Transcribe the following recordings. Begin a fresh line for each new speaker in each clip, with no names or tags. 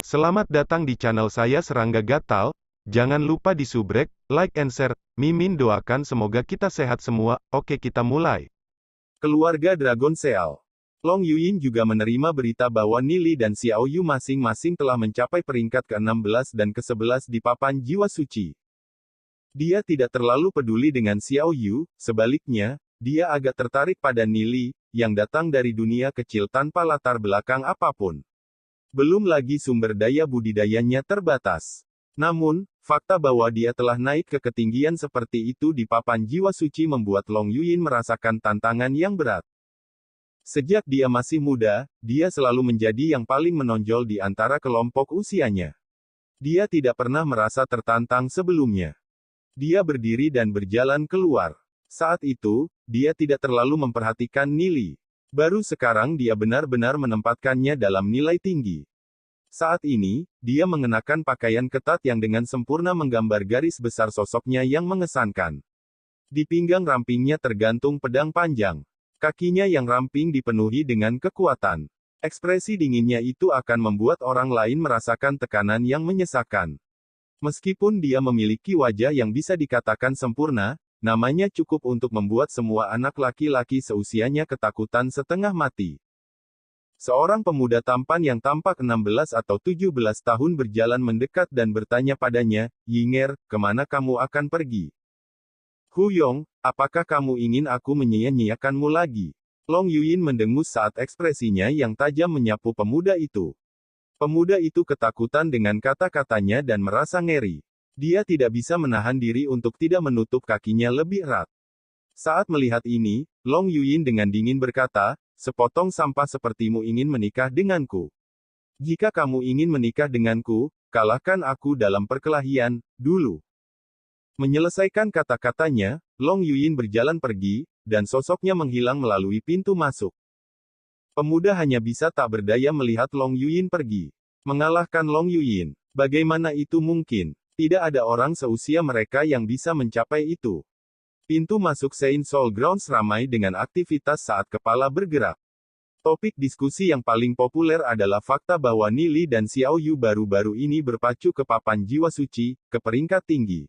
Selamat datang di channel saya Serangga Gatal. Jangan lupa di subrek, like and share. Mimin doakan semoga kita sehat semua. Oke, kita mulai.
Keluarga Dragon Seal. Long Yuyin juga menerima berita bahwa Nili dan Xiao Yu masing-masing telah mencapai peringkat ke-16 dan ke-11 di papan jiwa suci. Dia tidak terlalu peduli dengan Xiao Yu, sebaliknya, dia agak tertarik pada Nili, yang datang dari dunia kecil tanpa latar belakang apapun. Belum lagi sumber daya budidayanya terbatas. Namun, fakta bahwa dia telah naik ke ketinggian seperti itu di papan jiwa suci membuat Long Yuyin merasakan tantangan yang berat. Sejak dia masih muda, dia selalu menjadi yang paling menonjol di antara kelompok usianya. Dia tidak pernah merasa tertantang sebelumnya. Dia berdiri dan berjalan keluar. Saat itu, dia tidak terlalu memperhatikan Nili. Baru sekarang dia benar-benar menempatkannya dalam nilai tinggi. Saat ini, dia mengenakan pakaian ketat yang dengan sempurna menggambar garis besar sosoknya yang mengesankan. Di pinggang rampingnya tergantung pedang panjang. Kakinya yang ramping dipenuhi dengan kekuatan. Ekspresi dinginnya itu akan membuat orang lain merasakan tekanan yang menyesakan. Meskipun dia memiliki wajah yang bisa dikatakan sempurna, namanya cukup untuk membuat semua anak laki-laki seusianya ketakutan setengah mati. Seorang pemuda tampan yang tampak 16 atau 17 tahun berjalan mendekat dan bertanya padanya, "Yinger, kemana kamu akan pergi?" "Hu Yong, apakah kamu ingin aku menyia-nyiakanmu lagi?" Long Yuyin mendengus saat ekspresinya yang tajam menyapu pemuda itu. Pemuda itu ketakutan dengan kata-katanya dan merasa ngeri. Dia tidak bisa menahan diri untuk tidak menutup kakinya lebih erat. Saat melihat ini, Long Yuyin dengan dingin berkata, "Sepotong sampah sepertimu ingin menikah denganku. Jika kamu ingin menikah denganku, kalahkan aku dalam perkelahian, dulu." Menyelesaikan kata-katanya, Long Yuyin berjalan pergi, dan sosoknya menghilang melalui pintu masuk. Pemuda hanya bisa tak berdaya melihat Long Yuyin pergi. Mengalahkan Long Yuyin. Bagaimana itu mungkin? Tidak ada orang seusia mereka yang bisa mencapai itu. Pintu masuk Saint Soul Grounds ramai dengan aktivitas saat kepala bergerak. Topik diskusi yang paling populer adalah fakta bahwa Nili dan Xiao Yu baru-baru ini berpacu ke papan jiwa suci, ke peringkat tinggi.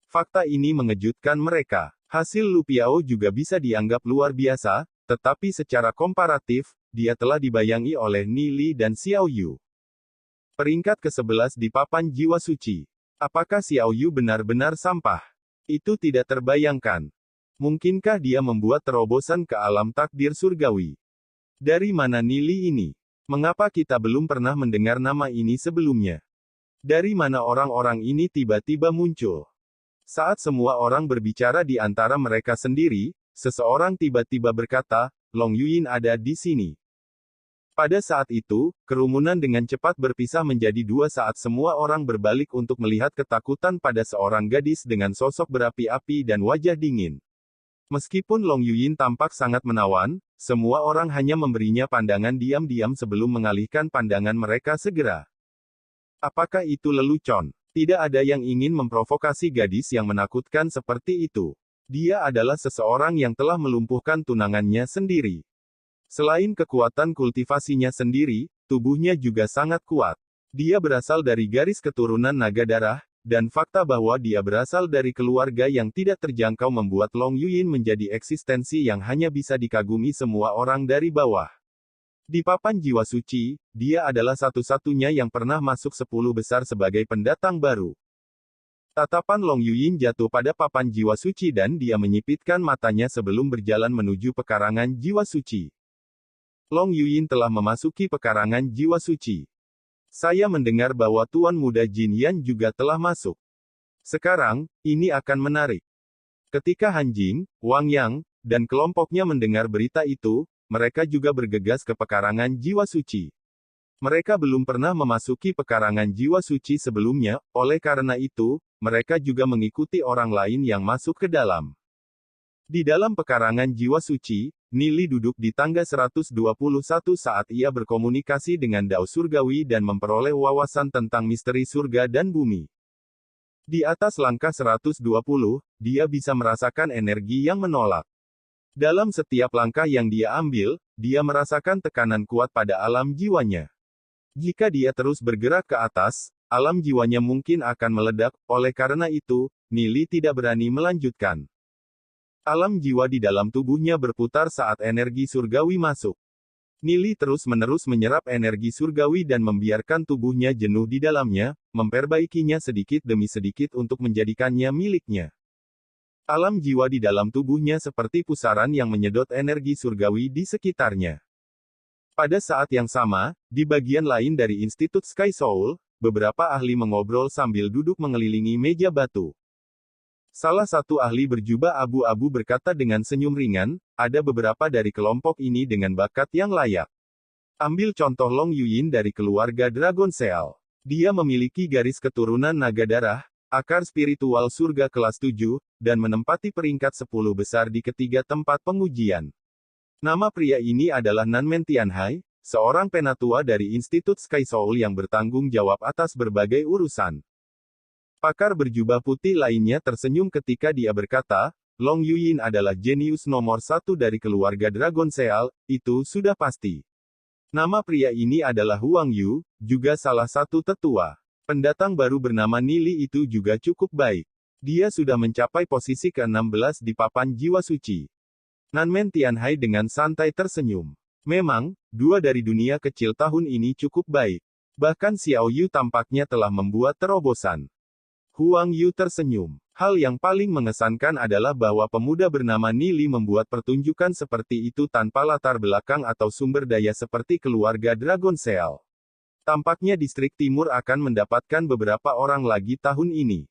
Fakta ini mengejutkan mereka. Hasil Lu Piao juga bisa dianggap luar biasa, tetapi secara komparatif, dia telah dibayangi oleh Nili dan Xiao Yu. Peringkat ke-11 di papan jiwa suci. Apakah Xiao Yu benar-benar sampah? Itu tidak terbayangkan. Mungkinkah dia membuat terobosan ke alam takdir surgawi? Dari mana Nili ini? Mengapa kita belum pernah mendengar nama ini sebelumnya? Dari mana orang-orang ini tiba-tiba muncul? Saat semua orang berbicara di antara mereka sendiri, seseorang tiba-tiba berkata, "Long Yuyin ada di sini." Pada saat itu, kerumunan dengan cepat berpisah menjadi dua saat semua orang berbalik untuk melihat ketakutan pada seorang gadis dengan sosok berapi-api dan wajah dingin. Meskipun Long Yuyin tampak sangat menawan, semua orang hanya memberinya pandangan diam-diam sebelum mengalihkan pandangan mereka segera. Apakah itu lelucon? Tidak ada yang ingin memprovokasi gadis yang menakutkan seperti itu. Dia adalah seseorang yang telah melumpuhkan tunangannya sendiri. Selain kekuatan kultivasinya sendiri, tubuhnya juga sangat kuat. Dia berasal dari garis keturunan naga darah, dan fakta bahwa dia berasal dari keluarga yang tidak terjangkau membuat Long Yuyin menjadi eksistensi yang hanya bisa dikagumi semua orang dari bawah. Di papan jiwa suci, dia adalah satu-satunya yang pernah masuk 10 besar sebagai pendatang baru. Tatapan Long Yuyin jatuh pada papan jiwa suci dan dia menyipitkan matanya sebelum berjalan menuju pekarangan jiwa suci. Long Yuyin telah memasuki pekarangan jiwa suci. Saya mendengar bahwa Tuan Muda Jin Yan juga telah masuk. Sekarang, ini akan menarik. Ketika Han Jing, Wang Yang, dan kelompoknya mendengar berita itu, mereka juga bergegas ke pekarangan jiwa suci. Mereka belum pernah memasuki pekarangan jiwa suci sebelumnya, oleh karena itu, mereka juga mengikuti orang lain yang masuk ke dalam. Di dalam pekarangan jiwa suci, Nili duduk di tangga 121 saat ia berkomunikasi dengan Dao Surgawi dan memperoleh wawasan tentang misteri surga dan bumi. Di atas langkah 120, dia bisa merasakan energi yang menolak. Dalam setiap langkah yang dia ambil, dia merasakan tekanan kuat pada alam jiwanya. Jika dia terus bergerak ke atas, alam jiwanya mungkin akan meledak, oleh karena itu, Nili tidak berani melanjutkan. Alam jiwa di dalam tubuhnya berputar saat energi surgawi masuk. Nili terus-menerus menyerap energi surgawi dan membiarkan tubuhnya jenuh di dalamnya, memperbaikinya sedikit demi sedikit untuk menjadikannya miliknya. Alam jiwa di dalam tubuhnya seperti pusaran yang menyedot energi surgawi di sekitarnya. Pada saat yang sama, di bagian lain dari Institut Sky Soul, beberapa ahli mengobrol sambil duduk mengelilingi meja batu. Salah satu ahli berjubah abu-abu berkata dengan senyum ringan, ada beberapa dari kelompok ini dengan bakat yang layak. Ambil contoh Long Yuyin dari keluarga Dragon Seal. Dia memiliki garis keturunan naga darah, akar spiritual surga kelas 7, dan menempati peringkat 10 besar di ketiga tempat pengujian. Nama pria ini adalah Nanmen Tianhai, seorang penatua dari Institut Sky Soul yang bertanggung jawab atas berbagai urusan. Pakar berjubah putih lainnya tersenyum ketika dia berkata, Long Yuyin adalah jenius nomor 1 dari keluarga Dragon Seal, itu sudah pasti. Nama pria ini adalah Huang Yu, juga salah satu tetua. Pendatang baru bernama Nili itu juga cukup baik. Dia sudah mencapai posisi ke-16 di papan jiwa suci. Nanmen Tianhai dengan santai tersenyum. Memang, dua dari dunia kecil tahun ini cukup baik. Bahkan Xiao Yu tampaknya telah membuat terobosan. Huang Yu tersenyum. Hal yang paling mengesankan adalah bahwa pemuda bernama Nili membuat pertunjukan seperti itu tanpa latar belakang atau sumber daya seperti keluarga Dragon Seal. Tampaknya distrik timur akan mendapatkan beberapa orang lagi tahun ini.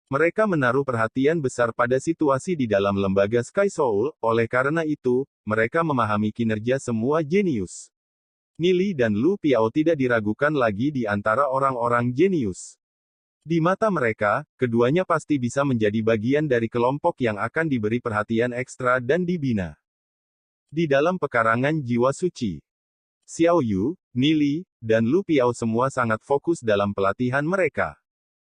Mereka menaruh perhatian besar pada situasi di dalam lembaga Sky Soul, oleh karena itu, mereka memahami kinerja semua jenius. Nili dan Lu Piao tidak diragukan lagi di antara orang-orang jenius. Di mata mereka, keduanya pasti bisa menjadi bagian dari kelompok yang akan diberi perhatian ekstra dan dibina. Di dalam pekarangan jiwa suci, Xiao Yu, Nili, dan Lu Piao semua sangat fokus dalam pelatihan mereka.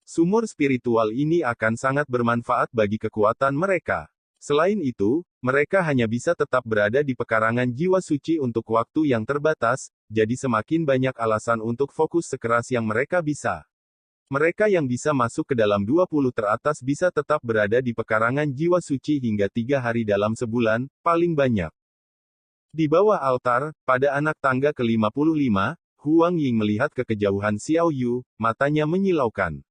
Sumur spiritual ini akan sangat bermanfaat bagi kekuatan mereka. Selain itu, mereka hanya bisa tetap berada di pekarangan jiwa suci untuk waktu yang terbatas, jadi semakin banyak alasan untuk fokus sekeras yang mereka bisa. Mereka yang bisa masuk ke dalam 20 teratas bisa tetap berada di pekarangan jiwa suci hingga 3 hari dalam sebulan, paling banyak. Di bawah altar, pada anak tangga ke-55, Huang Ying melihat ke kejauhan Xiao Yu, matanya menyilaukan.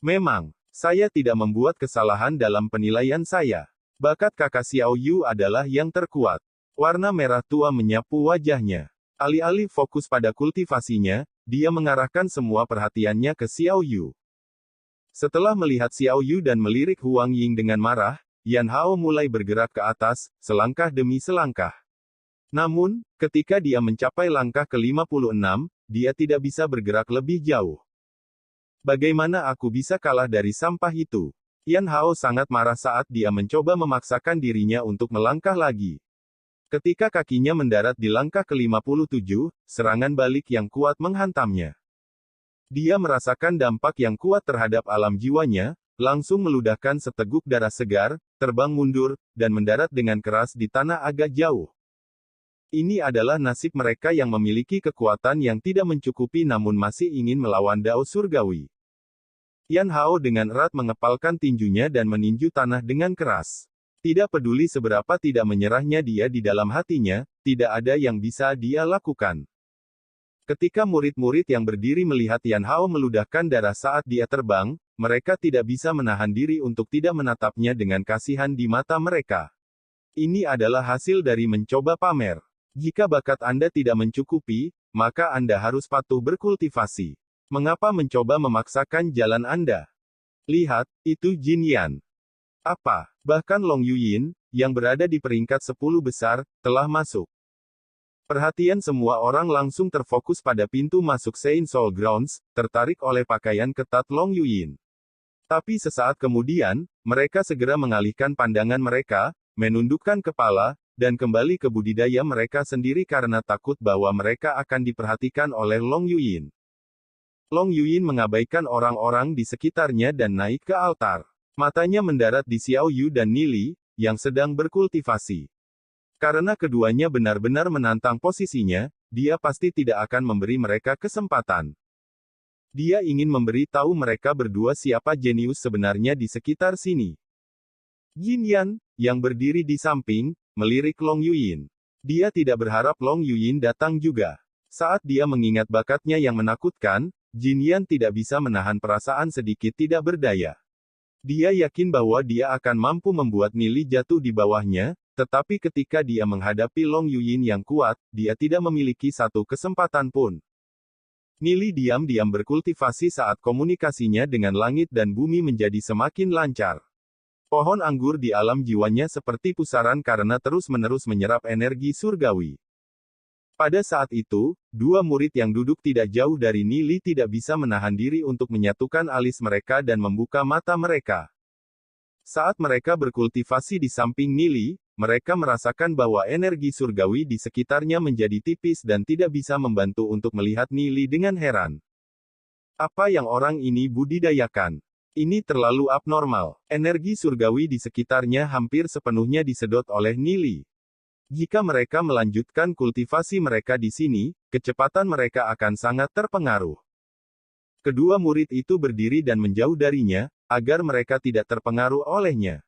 Memang, saya tidak membuat kesalahan dalam penilaian saya. Bakat kakak Xiao Yu adalah yang terkuat. Warna merah tua menyapu wajahnya. Alih-alih fokus pada kultivasinya, dia mengarahkan semua perhatiannya ke Xiao Yu. Setelah melihat Xiao Yu dan melirik Huang Ying dengan marah, Yan Hao mulai bergerak ke atas, selangkah demi selangkah. Namun, ketika dia mencapai langkah ke-56, dia tidak bisa bergerak lebih jauh. Bagaimana aku bisa kalah dari sampah itu? Yan Hao sangat marah saat dia mencoba memaksakan dirinya untuk melangkah lagi. Ketika kakinya mendarat di langkah ke-57, serangan balik yang kuat menghantamnya. Dia merasakan dampak yang kuat terhadap alam jiwanya, langsung meludahkan seteguk darah segar, terbang mundur, dan mendarat dengan keras di tanah agak jauh. Ini adalah nasib mereka yang memiliki kekuatan yang tidak mencukupi namun masih ingin melawan Dao Surgawi. Yan Hao dengan erat mengepalkan tinjunya dan meninju tanah dengan keras. Tidak peduli seberapa tidak menyerahnya dia di dalam hatinya, tidak ada yang bisa dia lakukan. Ketika murid-murid yang berdiri melihat Yan Hao meludahkan darah saat dia terbang, mereka tidak bisa menahan diri untuk tidak menatapnya dengan kasihan di mata mereka. Ini adalah hasil dari mencoba pamer. Jika bakat Anda tidak mencukupi, maka Anda harus patuh berkultivasi. Mengapa mencoba memaksakan jalan Anda? Lihat, itu Jin Yan. Apa? Bahkan Long Yuyin, yang berada di peringkat 10 besar, telah masuk. Perhatian semua orang langsung terfokus pada pintu masuk Saint Soul Grounds, tertarik oleh pakaian ketat Long Yuyin. Tapi sesaat kemudian, mereka segera mengalihkan pandangan mereka, menundukkan kepala, dan kembali ke budidaya mereka sendiri karena takut bahwa mereka akan diperhatikan oleh Long Yuyin. Long Yuyin mengabaikan orang-orang di sekitarnya dan naik ke altar. Matanya mendarat di Xiao Yu dan Nili, yang sedang berkultivasi. Karena keduanya benar-benar menantang posisinya, dia pasti tidak akan memberi mereka kesempatan. Dia ingin memberi tahu mereka berdua siapa jenius sebenarnya di sekitar sini. Jin Yan, yang berdiri di samping, melirik Long Yuyin. Dia tidak berharap Long Yuyin datang juga. Saat dia mengingat bakatnya yang menakutkan, Jin Yan tidak bisa menahan perasaan sedikit tidak berdaya. Dia yakin bahwa dia akan mampu membuat Nili jatuh di bawahnya, tetapi ketika dia menghadapi Long Yuyin yang kuat, dia tidak memiliki satu kesempatan pun. Nili diam-diam berkultivasi saat komunikasinya dengan langit dan bumi menjadi semakin lancar. Pohon anggur di alam jiwanya seperti pusaran karena terus-menerus menyerap energi surgawi. Pada saat itu, dua murid yang duduk tidak jauh dari Nili tidak bisa menahan diri untuk menyatukan alis mereka dan membuka mata mereka. Saat mereka berkultivasi di samping Nili, mereka merasakan bahwa energi surgawi di sekitarnya menjadi tipis dan tidak bisa membantu untuk melihat Nili dengan heran. Apa yang orang ini budidayakan? Ini terlalu abnormal. Energi surgawi di sekitarnya hampir sepenuhnya disedot oleh Nili. Jika mereka melanjutkan kultivasi mereka di sini, kecepatan mereka akan sangat terpengaruh. Kedua murid itu berdiri dan menjauh darinya, agar mereka tidak terpengaruh olehnya.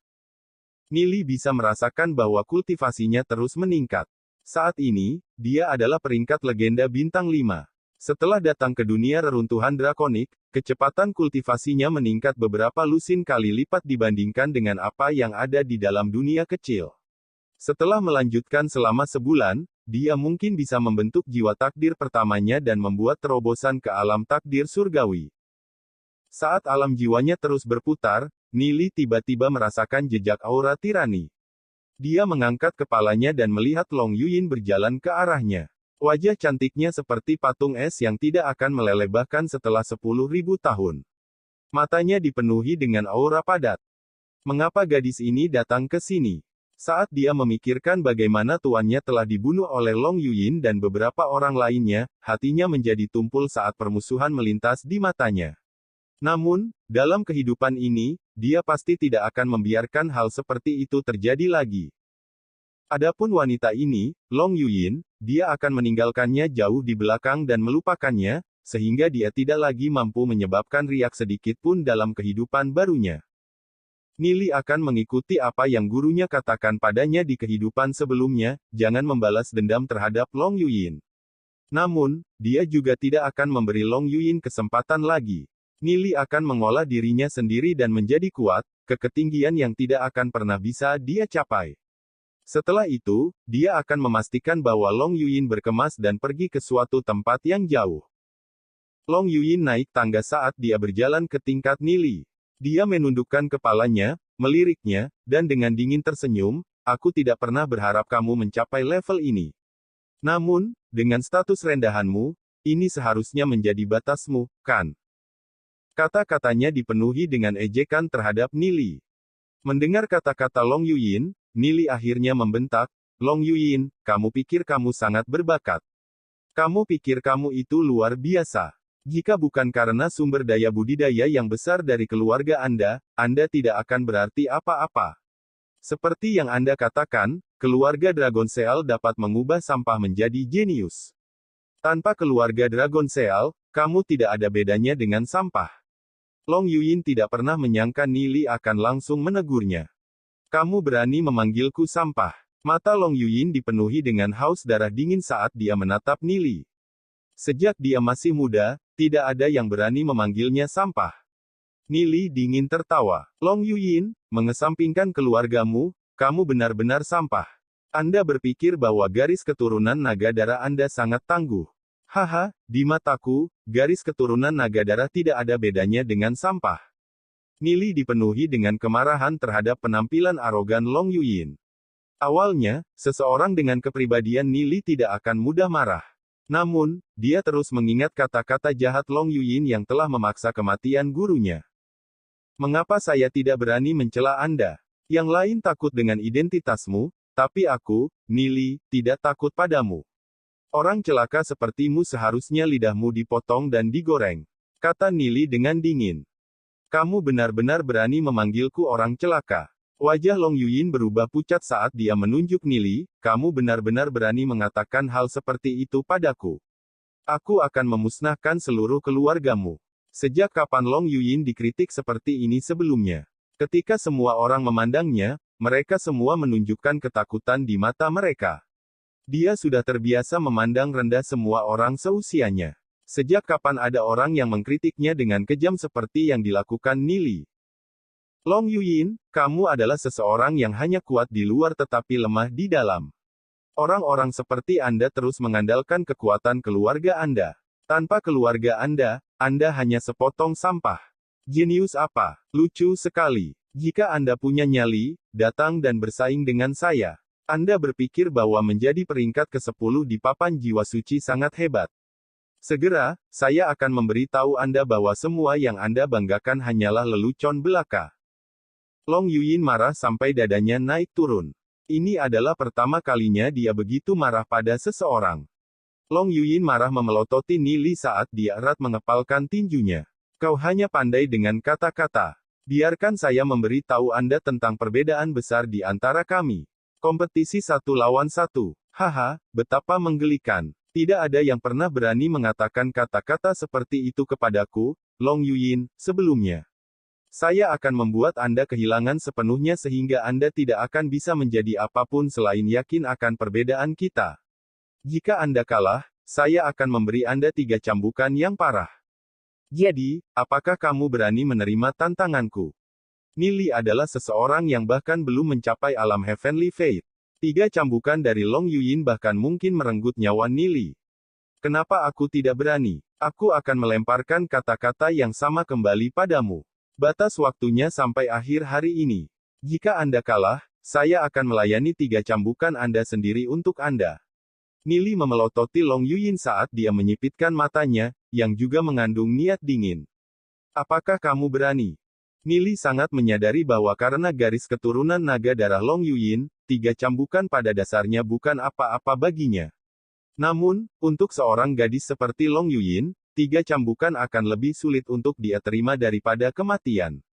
Nili bisa merasakan bahwa kultivasinya terus meningkat. Saat ini, dia adalah peringkat legenda bintang 5. Setelah datang ke dunia reruntuhan drakonik, kecepatan kultivasinya meningkat beberapa lusin kali lipat dibandingkan dengan apa yang ada di dalam dunia kecil. Setelah melanjutkan selama sebulan, dia mungkin bisa membentuk jiwa takdir pertamanya dan membuat terobosan ke alam takdir surgawi. Saat alam jiwanya terus berputar, Nili tiba-tiba merasakan jejak aura tirani. Dia mengangkat kepalanya dan melihat Long Yuyin berjalan ke arahnya. Wajah cantiknya seperti patung es yang tidak akan meleleh bahkan setelah 10.000 tahun. Matanya dipenuhi dengan aura padat. Mengapa gadis ini datang ke sini? Saat dia memikirkan bagaimana tuannya telah dibunuh oleh Long Yuyin dan beberapa orang lainnya, hatinya menjadi tumpul saat permusuhan melintas di matanya. Namun, dalam kehidupan ini, dia pasti tidak akan membiarkan hal seperti itu terjadi lagi. Adapun wanita ini, Long Yuyin, dia akan meninggalkannya jauh di belakang dan melupakannya, sehingga dia tidak lagi mampu menyebabkan riak sedikit pun dalam kehidupan barunya. Nili akan mengikuti apa yang gurunya katakan padanya di kehidupan sebelumnya, jangan membalas dendam terhadap Long Yuyin. Namun, dia juga tidak akan memberi Long Yuyin kesempatan lagi. Nili akan mengolah dirinya sendiri dan menjadi kuat, ke ketinggian yang tidak akan pernah bisa dia capai. Setelah itu, dia akan memastikan bahwa Long Yuyin berkemas dan pergi ke suatu tempat yang jauh. Long Yuyin naik tangga saat dia berjalan ke tingkat Nili. Dia menundukkan kepalanya, meliriknya, dan dengan dingin tersenyum, aku tidak pernah berharap kamu mencapai level ini. Namun, dengan status rendahanmu, ini seharusnya menjadi batasmu, kan? Kata-katanya dipenuhi dengan ejekan terhadap Nili. Mendengar kata-kata Long Yuyin, Nili akhirnya membentak, Long Yuyin, kamu pikir kamu sangat berbakat. Kamu pikir kamu itu luar biasa. Jika bukan karena sumber daya budidaya yang besar dari keluarga Anda tidak akan berarti apa-apa. Seperti yang Anda katakan, keluarga Dragon Seal dapat mengubah sampah menjadi jenius. Tanpa keluarga Dragon Seal, kamu tidak ada bedanya dengan sampah. Long Yuyin tidak pernah menyangka Nili akan langsung menegurnya. Kamu berani memanggilku sampah. Mata Long Yuyin dipenuhi dengan haus darah dingin saat dia menatap Nili. Sejak dia masih muda, tidak ada yang berani memanggilnya sampah. Nili dingin tertawa. Long Yuyin, mengesampingkan keluargamu, kamu benar-benar sampah. Anda berpikir bahwa garis keturunan naga darah Anda sangat tangguh. Haha, di mataku, garis keturunan naga darah tidak ada bedanya dengan sampah. Nili dipenuhi dengan kemarahan terhadap penampilan arogan Long Yuyin. Awalnya, seseorang dengan kepribadian Nili tidak akan mudah marah. Namun, dia terus mengingat kata-kata jahat Long Yuyin yang telah memaksa kematian gurunya. Mengapa saya tidak berani mencela Anda? Yang lain takut dengan identitasmu, tapi aku, Nili, tidak takut padamu. Orang celaka sepertimu seharusnya lidahmu dipotong dan digoreng, kata Nili dengan dingin. Kamu benar-benar berani memanggilku orang celaka. Wajah Long Yuyin berubah pucat saat dia menunjuk Nili, kamu benar-benar berani mengatakan hal seperti itu padaku. Aku akan memusnahkan seluruh keluargamu. Sejak kapan Long Yuyin dikritik seperti ini sebelumnya? Ketika semua orang memandangnya, mereka semua menunjukkan ketakutan di mata mereka. Dia sudah terbiasa memandang rendah semua orang seusianya. Sejak kapan ada orang yang mengkritiknya dengan kejam seperti yang dilakukan Nili? Long Yuyin, kamu adalah seseorang yang hanya kuat di luar tetapi lemah di dalam. Orang-orang seperti Anda terus mengandalkan kekuatan keluarga Anda. Tanpa keluarga Anda hanya sepotong sampah. Jenius apa? Lucu sekali. Jika Anda punya nyali, datang dan bersaing dengan saya. Anda berpikir bahwa menjadi peringkat ke-10 di papan jiwa suci sangat hebat. Segera, saya akan memberitahu Anda bahwa semua yang Anda banggakan hanyalah lelucon belaka. Long Yuyin marah sampai dadanya naik turun. Ini adalah pertama kalinya dia begitu marah pada seseorang. Long Yuyin marah memelototi Nili saat dia erat mengepalkan tinjunya. Kau hanya pandai dengan kata-kata. Biarkan saya memberi tahu Anda tentang perbedaan besar di antara kami. Kompetisi 1 lawan 1. Haha, betapa menggelikan. Tidak ada yang pernah berani mengatakan kata-kata seperti itu kepadaku, Long Yuyin, sebelumnya. Saya akan membuat Anda kehilangan sepenuhnya sehingga Anda tidak akan bisa menjadi apapun selain yakin akan perbedaan kita. Jika Anda kalah, saya akan memberi Anda 3 cambukan yang parah. Jadi, apakah kamu berani menerima tantanganku? Nili adalah seseorang yang bahkan belum mencapai alam Heavenly Fate. 3 cambukan dari Long Yuyin bahkan mungkin merenggut nyawa Nili. Kenapa aku tidak berani? Aku akan melemparkan kata-kata yang sama kembali padamu. Batas waktunya sampai akhir hari ini. Jika Anda kalah, saya akan melayani 3 cambukan Anda sendiri untuk Anda. Nili memelototi Long Yuyin saat dia menyipitkan matanya, yang juga mengandung niat dingin. Apakah kamu berani? Nili sangat menyadari bahwa karena garis keturunan naga darah Long Yuyin, 3 cambukan pada dasarnya bukan apa-apa baginya. Namun, untuk seorang gadis seperti Long Yuyin, 3 cambukan akan lebih sulit untuk dia terima daripada kematian.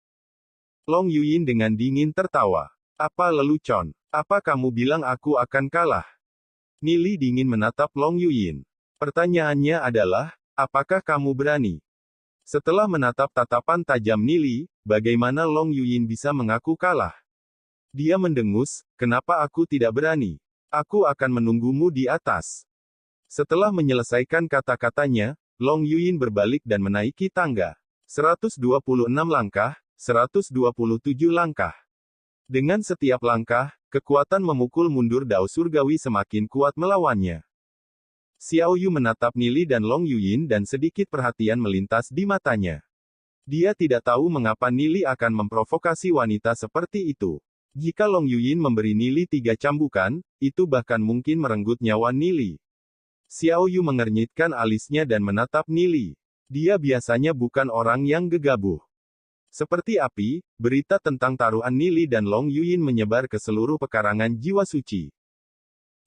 Long Yuyin dengan dingin tertawa. Apa lelucon? Apa kamu bilang aku akan kalah? Nili dingin menatap Long Yuyin. Pertanyaannya adalah, apakah kamu berani? Setelah menatap tatapan tajam Nili, bagaimana Long Yuyin bisa mengaku kalah? Dia mendengus, kenapa aku tidak berani? Aku akan menunggumu di atas. Setelah menyelesaikan kata-katanya, Long Yuyin berbalik dan menaiki tangga. 126 langkah, 127 langkah. Dengan setiap langkah, kekuatan memukul mundur Dao Surgawi semakin kuat melawannya. Xiao Yu menatap Nili dan Long Yuyin dan sedikit perhatian melintas di matanya. Dia tidak tahu mengapa Nili akan memprovokasi wanita seperti itu. Jika Long Yuyin memberi Nili 3 cambukan, itu bahkan mungkin merenggut nyawa Nili. Xiao Yu mengernyitkan alisnya dan menatap Nili. Dia biasanya bukan orang yang gegabah. Seperti api, berita tentang taruhan Nili dan Long Yuyin menyebar ke seluruh pekarangan jiwa suci.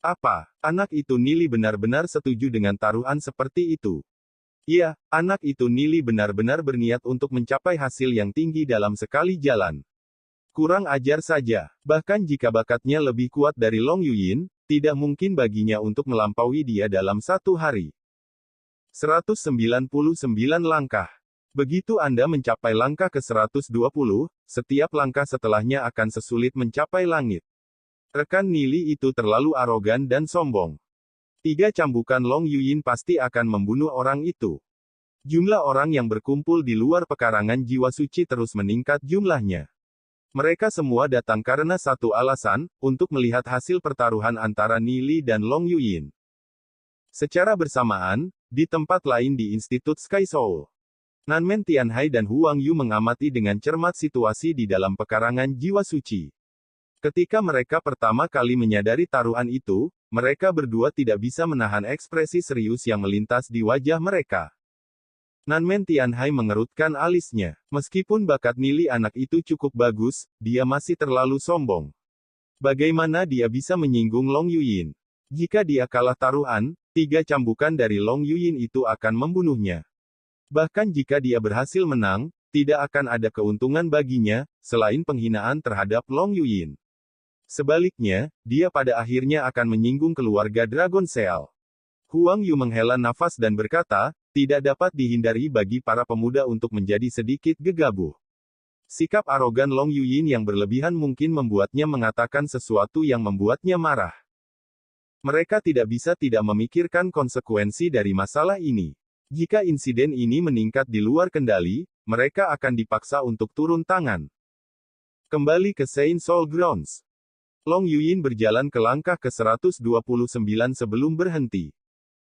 Apa? Anak itu Nili benar-benar setuju dengan taruhan seperti itu? Iya, anak itu Nili benar-benar berniat untuk mencapai hasil yang tinggi dalam sekali jalan. Kurang ajar saja. Bahkan jika bakatnya lebih kuat dari Long Yuyin, tidak mungkin baginya untuk melampaui dia dalam 1 hari. 199 langkah. Begitu Anda mencapai langkah ke-120, setiap langkah setelahnya akan sesulit mencapai langit. Rekan Nili itu terlalu arogan dan sombong. 3 cambukan Long Yuyin pasti akan membunuh orang itu. Jumlah orang yang berkumpul di luar pekarangan jiwa suci terus meningkat jumlahnya. Mereka semua datang karena satu alasan, untuk melihat hasil pertaruhan antara Nili dan Long Yuyin. Secara bersamaan, di tempat lain di Institut Sky Soul, Nanmen Tianhai dan Huang Yu mengamati dengan cermat situasi di dalam pekarangan jiwa suci. Ketika mereka pertama kali menyadari taruhan itu, mereka berdua tidak bisa menahan ekspresi serius yang melintas di wajah mereka. Nanmen Tianhai mengerutkan alisnya. Meskipun bakat Nili anak itu cukup bagus, dia masih terlalu sombong. Bagaimana dia bisa menyinggung Long Yuyin? Jika dia kalah taruhan, 3 cambukan dari Long Yuyin itu akan membunuhnya. Bahkan jika dia berhasil menang, tidak akan ada keuntungan baginya, selain penghinaan terhadap Long Yuyin. Sebaliknya, dia pada akhirnya akan menyinggung keluarga Dragon Seal. Huang Yu menghela nafas dan berkata, tidak dapat dihindari bagi para pemuda untuk menjadi sedikit gegabah. Sikap arogan Long Yuyin yang berlebihan mungkin membuatnya mengatakan sesuatu yang membuatnya marah. Mereka tidak bisa tidak memikirkan konsekuensi dari masalah ini. Jika insiden ini meningkat di luar kendali, mereka akan dipaksa untuk turun tangan. Kembali ke Saint Soul Grounds. Long Yuyin berjalan ke langkah ke-129 sebelum berhenti.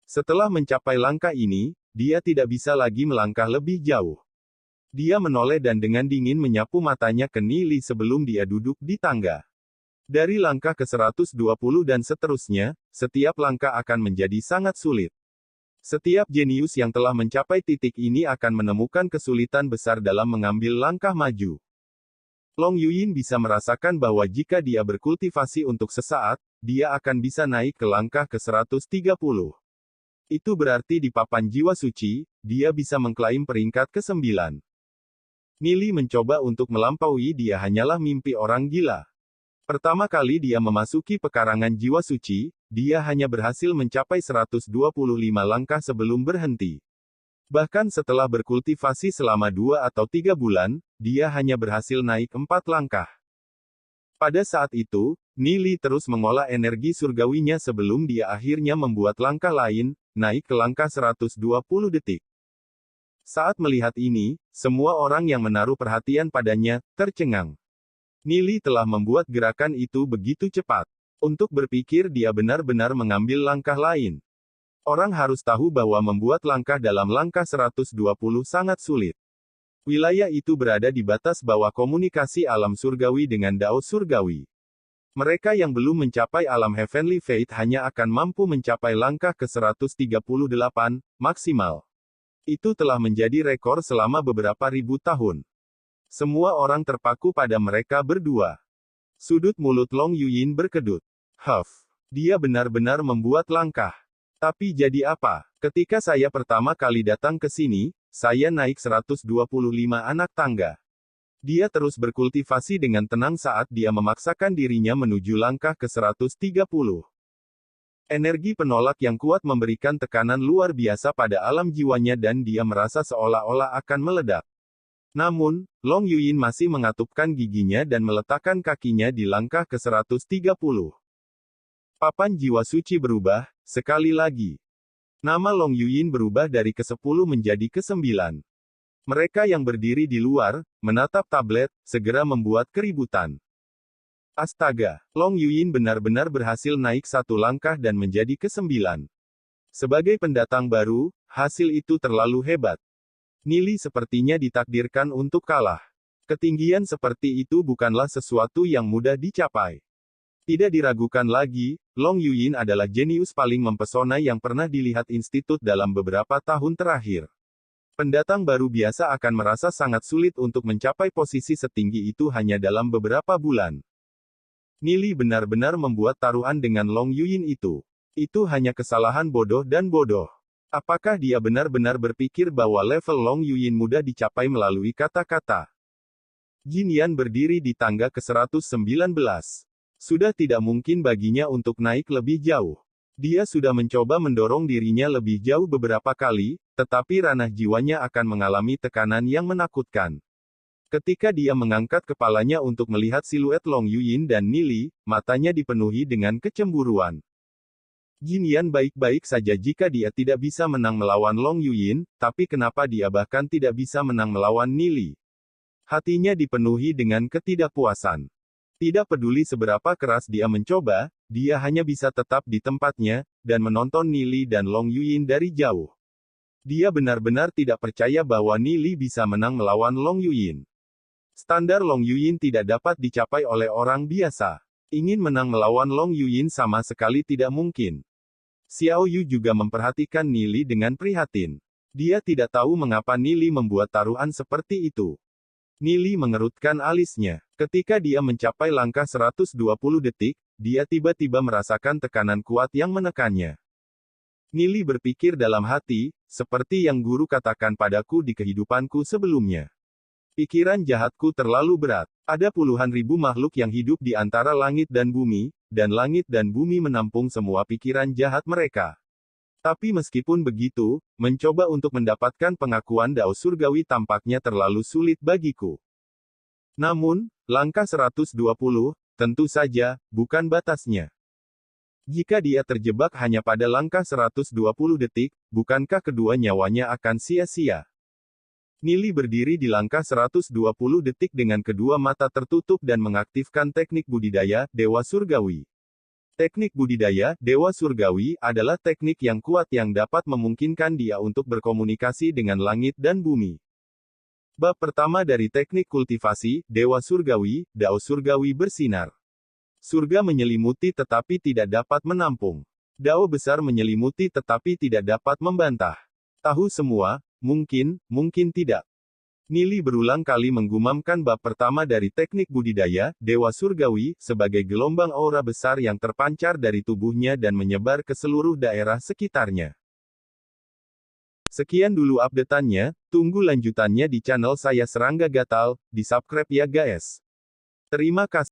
Setelah mencapai langkah ini, dia tidak bisa lagi melangkah lebih jauh. Dia menoleh dan dengan dingin menyapu matanya ke Nili sebelum dia duduk di tangga. Dari langkah ke-120 dan seterusnya, setiap langkah akan menjadi sangat sulit. Setiap jenius yang telah mencapai titik ini akan menemukan kesulitan besar dalam mengambil langkah maju. Long Yuyin bisa merasakan bahwa jika dia berkultivasi untuk sesaat, dia akan bisa naik ke langkah ke-130. Itu berarti di papan jiwa suci, dia bisa mengklaim peringkat ke-9. Nili mencoba untuk melampaui dia hanyalah mimpi orang gila. Pertama kali dia memasuki pekarangan jiwa suci, dia hanya berhasil mencapai 125 langkah sebelum berhenti. Bahkan setelah berkultivasi selama 2 atau 3 bulan, dia hanya berhasil naik 4 langkah. Pada saat itu, Nili terus mengolah energi surgawinya sebelum dia akhirnya membuat langkah lain, naik ke langkah 120 detik. Saat melihat ini, semua orang yang menaruh perhatian padanya, tercengang. Nili telah membuat gerakan itu begitu cepat. Untuk berpikir dia benar-benar mengambil langkah lain. Orang harus tahu bahwa membuat langkah dalam langkah 120 sangat sulit. Wilayah itu berada di batas bawah komunikasi alam surgawi dengan Dao surgawi. Mereka yang belum mencapai alam Heavenly Fate hanya akan mampu mencapai langkah ke-138, maksimal. Itu telah menjadi rekor selama beberapa ribu tahun. Semua orang terpaku pada mereka berdua. Sudut mulut Long Yuyin berkedut. Dia benar-benar membuat langkah. Tapi jadi apa? Ketika saya pertama kali datang ke sini, saya naik 125 anak tangga. Dia terus berkultivasi dengan tenang saat dia memaksakan dirinya menuju langkah ke-130. Energi penolak yang kuat memberikan tekanan luar biasa pada alam jiwanya dan dia merasa seolah-olah akan meledak. Namun, Long Yuyin masih mengatupkan giginya dan meletakkan kakinya di langkah ke-130. Papan jiwa suci berubah, sekali lagi. Nama Long Yuyin berubah dari ke-10 menjadi ke-9. Mereka yang berdiri di luar, menatap tablet, segera membuat keributan. Astaga, Long Yuyin benar-benar berhasil naik 1 langkah dan menjadi ke-9. Sebagai pendatang baru, hasil itu terlalu hebat. Nili sepertinya ditakdirkan untuk kalah. Ketinggian seperti itu bukanlah sesuatu yang mudah dicapai. Tidak diragukan lagi, Long Yuyin adalah jenius paling mempesona yang pernah dilihat institut dalam beberapa tahun terakhir. Pendatang baru biasa akan merasa sangat sulit untuk mencapai posisi setinggi itu hanya dalam beberapa bulan. Nili benar-benar membuat taruhan dengan Long Yuyin itu. Itu hanya kesalahan bodoh dan bodoh. Apakah dia benar-benar berpikir bahwa level Long Yuyin mudah dicapai melalui kata-kata? Jin Yan berdiri di tangga ke-119. Sudah tidak mungkin baginya untuk naik lebih jauh. Dia sudah mencoba mendorong dirinya lebih jauh beberapa kali, tetapi ranah jiwanya akan mengalami tekanan yang menakutkan. Ketika dia mengangkat kepalanya untuk melihat siluet Long Yuyin dan Nili, matanya dipenuhi dengan kecemburuan. Jin Yan baik-baik saja jika dia tidak bisa menang melawan Long Yuyin, tapi kenapa dia bahkan tidak bisa menang melawan Nili? Hatinya dipenuhi dengan ketidakpuasan. Tidak peduli seberapa keras dia mencoba, dia hanya bisa tetap di tempatnya, dan menonton Nili dan Long Yuyin dari jauh. Dia benar-benar tidak percaya bahwa Nili bisa menang melawan Long Yuyin. Standar Long Yuyin tidak dapat dicapai oleh orang biasa. Ingin menang melawan Long Yuyin sama sekali tidak mungkin. Xiao Yu juga memperhatikan Nili dengan prihatin. Dia tidak tahu mengapa Nili membuat taruhan seperti itu. Nili mengerutkan alisnya. Ketika dia mencapai langkah 120 detik, dia tiba-tiba merasakan tekanan kuat yang menekannya. Nili berpikir dalam hati, seperti yang guru katakan padaku di kehidupanku sebelumnya. Pikiran jahatku terlalu berat. Ada puluhan ribu makhluk yang hidup di antara langit dan langit dan bumi menampung semua pikiran jahat mereka. Tapi meskipun begitu, mencoba untuk mendapatkan pengakuan Dao Surgawi tampaknya terlalu sulit bagiku. Namun, langkah 120, tentu saja, bukan batasnya. Jika dia terjebak hanya pada langkah 120 detik, bukankah kedua nyawanya akan sia-sia? Nili berdiri di langkah 120 detik dengan kedua mata tertutup dan mengaktifkan teknik budidaya, Dewa Surgawi. Teknik budidaya, Dewa Surgawi, adalah teknik yang kuat yang dapat memungkinkan dia untuk berkomunikasi dengan langit dan bumi. Bab pertama dari teknik kultivasi, Dewa Surgawi, Dao Surgawi bersinar. Surga menyelimuti tetapi tidak dapat menampung. Dao besar menyelimuti tetapi tidak dapat membantah. Tahu semua, mungkin tidak. Nili berulang kali menggumamkan bab pertama dari teknik budidaya, Dewa Surgawi, sebagai gelombang aura besar yang terpancar dari tubuhnya dan menyebar ke seluruh daerah sekitarnya. Sekian dulu update-annya, tunggu lanjutannya di channel saya Serangga Gatal, di subscribe ya guys. Terima kasih.